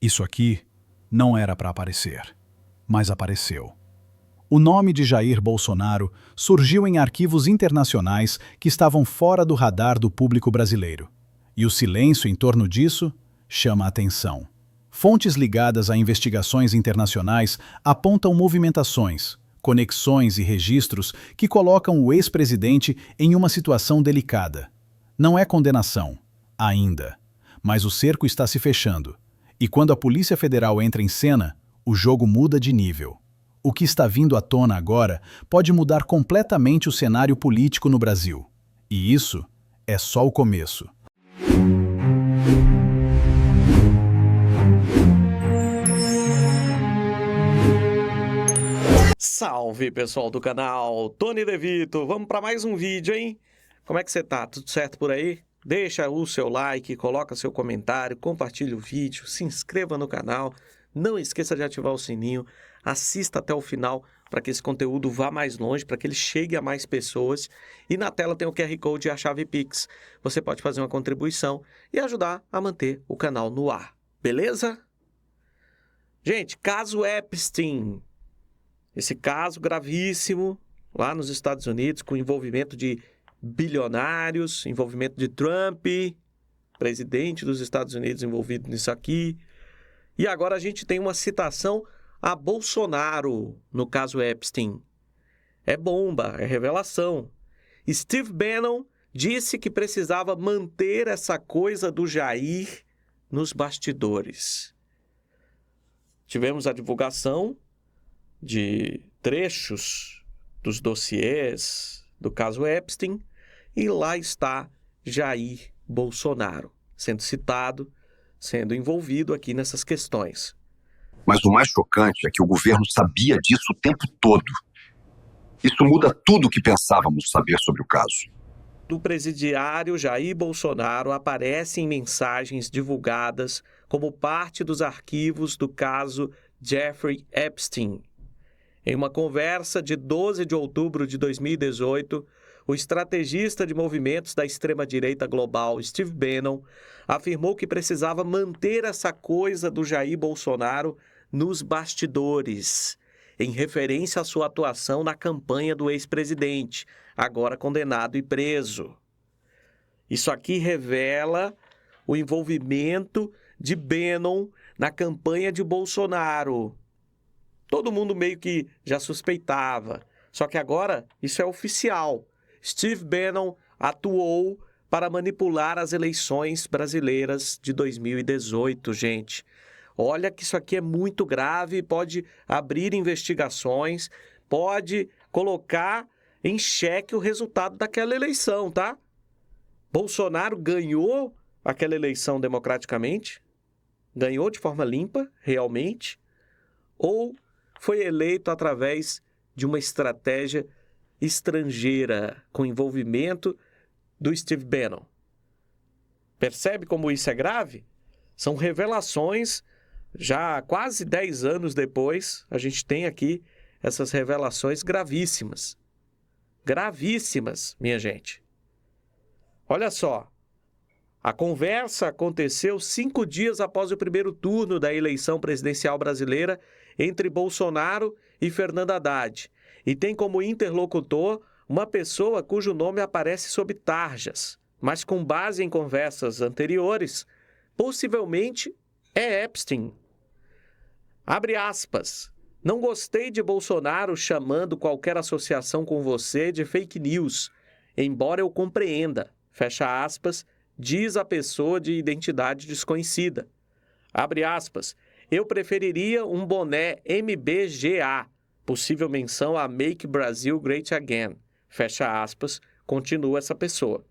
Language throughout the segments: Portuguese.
Isso aqui não era para aparecer, mas apareceu. O nome de Jair Bolsonaro surgiu em arquivos internacionais que estavam fora do radar do público brasileiro. E o silêncio em torno disso chama a atenção. Fontes ligadas a investigações internacionais apontam movimentações, conexões e registros que colocam o ex-presidente em uma situação delicada. Não é condenação, ainda, mas o cerco está se fechando. E quando a Polícia Federal entra em cena, o jogo muda de nível. O que está vindo à tona agora pode mudar completamente o cenário político no Brasil. E isso é só o começo. Salve, pessoal do canal, Tony DeVito, vamos para mais um vídeo, hein? Como é que você tá? Tudo certo por aí? Deixa o seu like, coloca seu comentário, compartilha o vídeo, se inscreva no canal, não esqueça de ativar o sininho, assista até o final para que esse conteúdo vá mais longe, para que ele chegue a mais pessoas. E na tela tem o QR Code e a chave Pix. Você pode fazer uma contribuição e ajudar a manter o canal no ar, beleza? Gente, caso Epstein. Esse caso gravíssimo lá nos Estados Unidos, com envolvimento de bilionários, envolvimento de Trump, presidente dos Estados Unidos envolvido nisso aqui. E agora a gente tem uma citação a Bolsonaro no caso Epstein. É bomba, é revelação. Steve Bannon disse que precisava manter essa coisa do Jair nos bastidores. Tivemos a divulgação de trechos dos dossiês do caso Epstein, e lá está Jair Bolsonaro sendo citado, sendo envolvido aqui nessas questões. Mas o mais chocante é que o governo sabia disso o tempo todo. Isso muda tudo o que pensávamos saber sobre o caso. Do presidiário Jair Bolsonaro aparece em mensagens divulgadas como parte dos arquivos do caso Jeffrey Epstein. Em uma conversa de 12 de outubro de 2018, o estrategista de movimentos da extrema-direita global, Steve Bannon, afirmou que precisava manter essa coisa do Jair Bolsonaro nos bastidores, em referência à sua atuação na campanha do ex-presidente, agora condenado e preso. Isso aqui revela o envolvimento de Bannon na campanha de Bolsonaro. Todo mundo meio que já suspeitava, só que agora isso é oficial. Steve Bannon atuou para manipular as eleições brasileiras de 2018, gente. Olha que isso aqui é muito grave, pode abrir investigações, pode colocar em xeque o resultado daquela eleição, tá? Bolsonaro ganhou aquela eleição democraticamente, ganhou de forma limpa, realmente, ou foi eleito através de uma estratégia estrangeira com envolvimento do Steve Bannon. Percebe como isso é grave? São revelações, já quase 10 anos depois, a gente tem aqui essas revelações gravíssimas. Gravíssimas, minha gente. Olha só, a conversa aconteceu 5 dias após o primeiro turno da eleição presidencial brasileira entre Bolsonaro e Fernando Haddad, e tem como interlocutor uma pessoa cujo nome aparece sob tarjas, mas com base em conversas anteriores, possivelmente é Epstein. Abre aspas. Não gostei de Bolsonaro chamando qualquer associação com você de fake news, embora eu compreenda, fecha aspas, diz a pessoa de identidade desconhecida. Abre aspas. Eu preferiria um boné MBGA, possível menção a Make Brazil Great Again, fecha aspas, continua essa pessoa.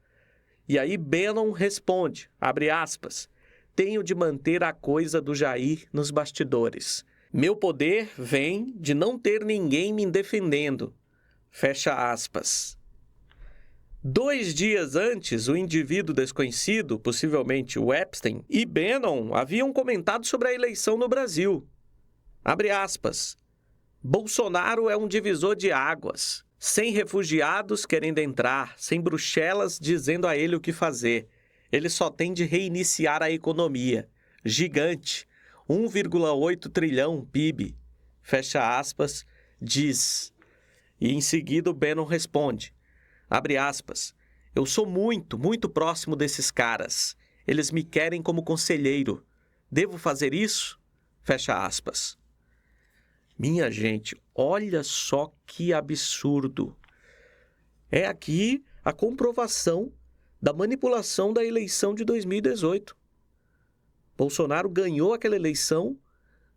E aí Bannon responde, abre aspas, tenho de manter a coisa do Jair nos bastidores. Meu poder vem de não ter ninguém me defendendo, fecha aspas. 2 dias antes, o indivíduo desconhecido, possivelmente o Epstein, e Bannon haviam comentado sobre a eleição no Brasil. Abre aspas. Bolsonaro é um divisor de águas. Sem refugiados querendo entrar, sem Bruxelas dizendo a ele o que fazer. Ele só tem de reiniciar a economia. Gigante. 1,8 trilhão PIB, fecha aspas, diz. E em seguida o Bannon responde, abre aspas, eu sou muito, muito próximo desses caras. Eles me querem como conselheiro. Devo fazer isso? Fecha aspas. Minha gente, olha só que absurdo. É aqui a comprovação da manipulação da eleição de 2018. Bolsonaro ganhou aquela eleição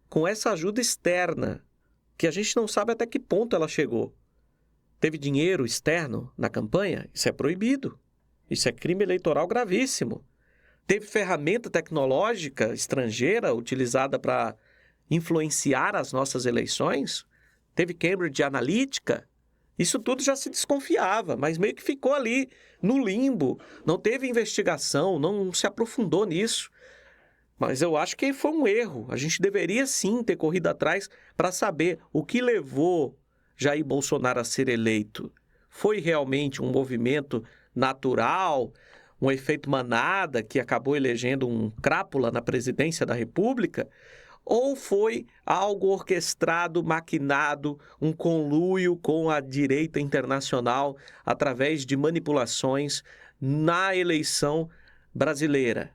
com essa ajuda externa, que a gente não sabe até que ponto ela chegou. Teve dinheiro externo na campanha? Isso é proibido. Isso é crime eleitoral gravíssimo. Teve ferramenta tecnológica estrangeira utilizada para influenciar as nossas eleições? Teve Cambridge Analytica? Isso tudo já se desconfiava, mas meio que ficou ali no limbo. Não teve investigação, não se aprofundou nisso. Mas eu acho que foi um erro. A gente deveria sim ter corrido atrás para saber o que levou Jair Bolsonaro a ser eleito. Foi realmente um movimento natural, um efeito manada que acabou elegendo um crápula na presidência da República? Ou foi algo orquestrado, maquinado, um conluio com a direita internacional através de manipulações na eleição brasileira?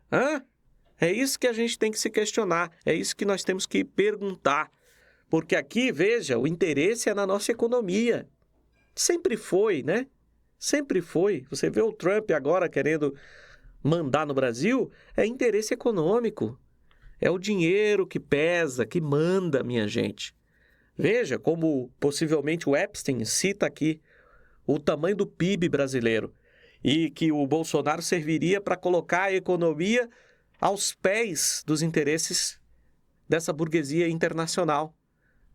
É isso que a gente tem que se questionar, é isso que nós temos que perguntar. Porque aqui, veja, o interesse é na nossa economia. Sempre foi, né? Sempre foi. Você vê o Trump agora querendo mandar no Brasil, é interesse econômico. É o dinheiro que pesa, que manda, minha gente. Veja como possivelmente o Epstein cita aqui o tamanho do PIB brasileiro e que o Bolsonaro serviria para colocar a economia aos pés dos interesses dessa burguesia internacional.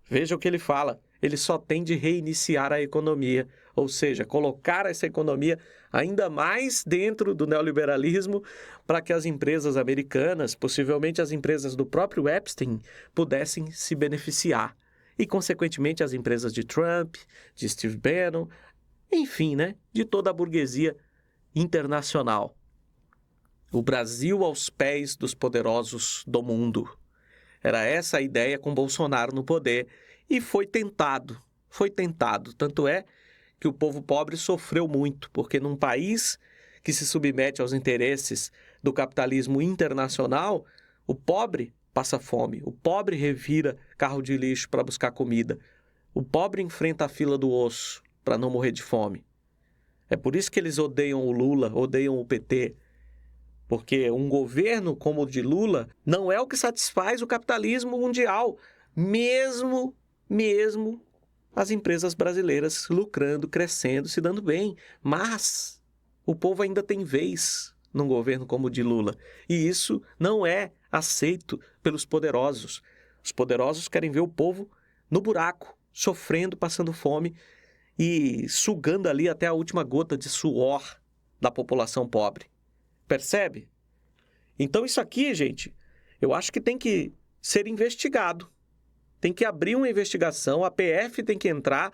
Veja o que ele fala, ele só tem de reiniciar a economia, ou seja, colocar essa economia ainda mais dentro do neoliberalismo para que as empresas americanas, possivelmente as empresas do próprio Epstein, pudessem se beneficiar. E, consequentemente, as empresas de Trump, de Steve Bannon, enfim, né, de toda a burguesia internacional. O Brasil aos pés dos poderosos do mundo. Era essa a ideia com Bolsonaro no poder e foi tentado. Tanto é que o povo pobre sofreu muito, porque num país que se submete aos interesses do capitalismo internacional, o pobre passa fome, o pobre revira carro de lixo para buscar comida, o pobre enfrenta a fila do osso para não morrer de fome. É por isso que eles odeiam o Lula, odeiam o PT, porque um governo como o de Lula não é o que satisfaz o capitalismo mundial, mesmo as empresas brasileiras lucrando, crescendo, se dando bem. Mas o povo ainda tem vez num governo como o de Lula. E isso não é aceito pelos poderosos. Os poderosos querem ver o povo no buraco, sofrendo, passando fome e sugando ali até a última gota de suor da população pobre. Percebe? Então isso aqui, gente, eu acho que tem que ser investigado. Tem que abrir uma investigação, a PF tem que entrar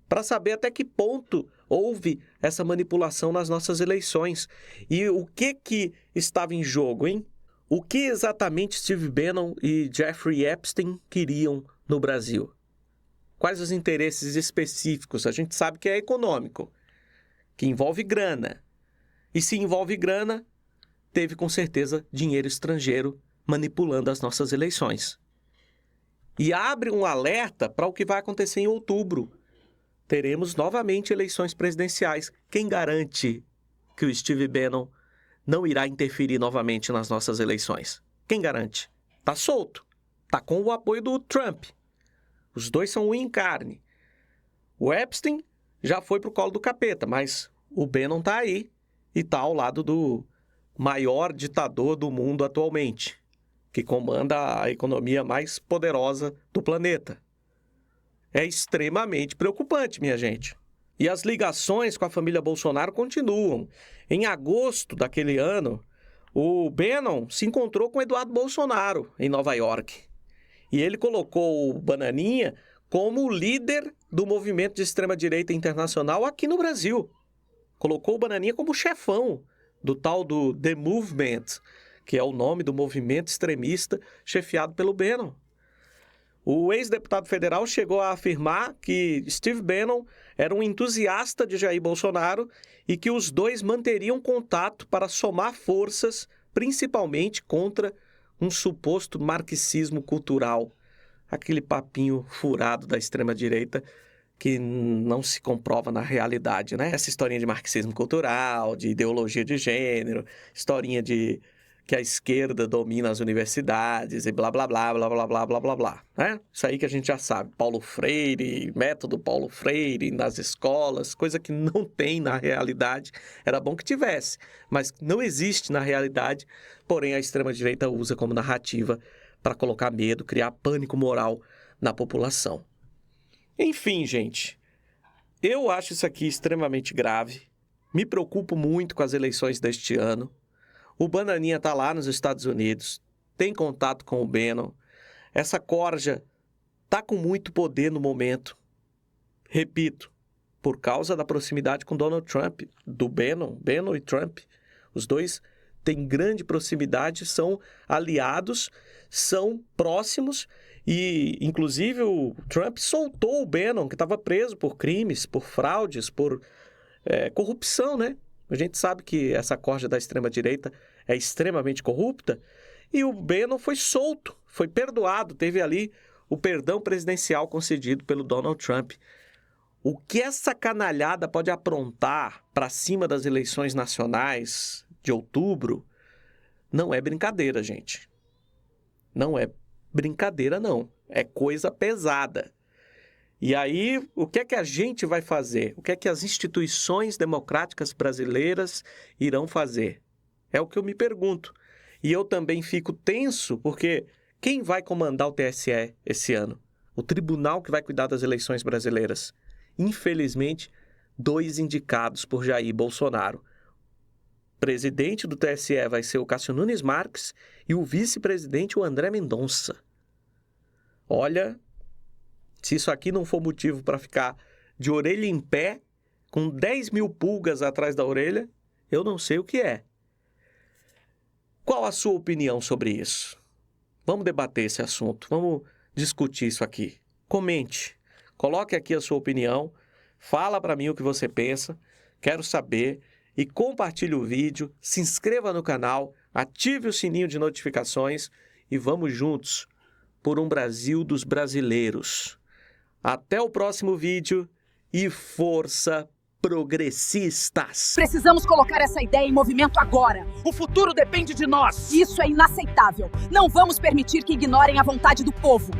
para saber até que ponto houve essa manipulação nas nossas eleições. E o que estava em jogo, hein? O que exatamente Steve Bannon e Jeffrey Epstein queriam no Brasil? Quais os interesses específicos? A gente sabe que é econômico, que envolve grana. E se envolve grana, teve com certeza dinheiro estrangeiro manipulando as nossas eleições. E abre um alerta para o que vai acontecer em outubro. Teremos novamente eleições presidenciais. Quem garante que o Steve Bannon não irá interferir novamente nas nossas eleições? Quem garante? Tá solto. Tá com o apoio do Trump. Os dois são unha em carne. O Epstein já foi pro colo do capeta, mas o Bannon tá aí e tá ao lado do maior ditador do mundo atualmente, que comanda a economia mais poderosa do planeta. É extremamente preocupante, minha gente. E as ligações com a família Bolsonaro continuam. Em agosto daquele ano, o Bannon se encontrou com Eduardo Bolsonaro em Nova York. E ele colocou o Bananinha como o líder do movimento de extrema-direita internacional aqui no Brasil. Colocou o Bananinha como chefão do tal do The Movement, que é o nome do movimento extremista chefiado pelo Bannon. O ex-deputado federal chegou a afirmar que Steve Bannon era um entusiasta de Jair Bolsonaro e que os dois manteriam contato para somar forças, principalmente contra um suposto marxismo cultural. Aquele papinho furado da extrema-direita que não se comprova na realidade, né? Essa historinha de marxismo cultural, de ideologia de gênero, historinha de que a esquerda domina as universidades e blá, blá, blá, blá, blá, blá, blá, blá, blá, né? Isso aí que a gente já sabe. Paulo Freire, método Paulo Freire nas escolas, coisa que não tem na realidade. Era bom que tivesse, mas não existe na realidade, porém a extrema-direita usa como narrativa para colocar medo, criar pânico moral na população. Enfim, gente, eu acho isso aqui extremamente grave, me preocupo muito com as eleições deste ano. O Bananinha está lá nos Estados Unidos, tem contato com o Bannon. Essa corja está com muito poder no momento. Repito, por causa da proximidade com Donald Trump, do Bannon e Trump. Os dois têm grande proximidade, são aliados, são próximos e, inclusive, o Trump soltou o Bannon, que estava preso por crimes, por fraudes, por corrupção, né? A gente sabe que essa corja da extrema-direita é extremamente corrupta e o Bannon foi solto, foi perdoado, teve ali o perdão presidencial concedido pelo Donald Trump. O que essa canalhada pode aprontar para cima das eleições nacionais de outubro não é brincadeira, gente. Não é brincadeira, não. É coisa pesada. E aí, o que é que a gente vai fazer? O que é que as instituições democráticas brasileiras irão fazer? É o que eu me pergunto. E eu também fico tenso, porque quem vai comandar o TSE esse ano? O tribunal que vai cuidar das eleições brasileiras. Infelizmente, 2 indicados por Jair Bolsonaro. O presidente do TSE vai ser o Cássio Nunes Marques e o vice-presidente o André Mendonça. Olha, se isso aqui não for motivo para ficar de orelha em pé, com 10 mil pulgas atrás da orelha, eu não sei o que é. Qual a sua opinião sobre isso? Vamos debater esse assunto, vamos discutir isso aqui. Comente, coloque aqui a sua opinião, fala para mim o que você pensa, quero saber, e compartilhe o vídeo, se inscreva no canal, ative o sininho de notificações e vamos juntos por um Brasil dos brasileiros. Até o próximo vídeo e força progressistas! Precisamos colocar essa ideia em movimento agora. O futuro depende de nós! Isso é inaceitável. Não vamos permitir que ignorem a vontade do povo.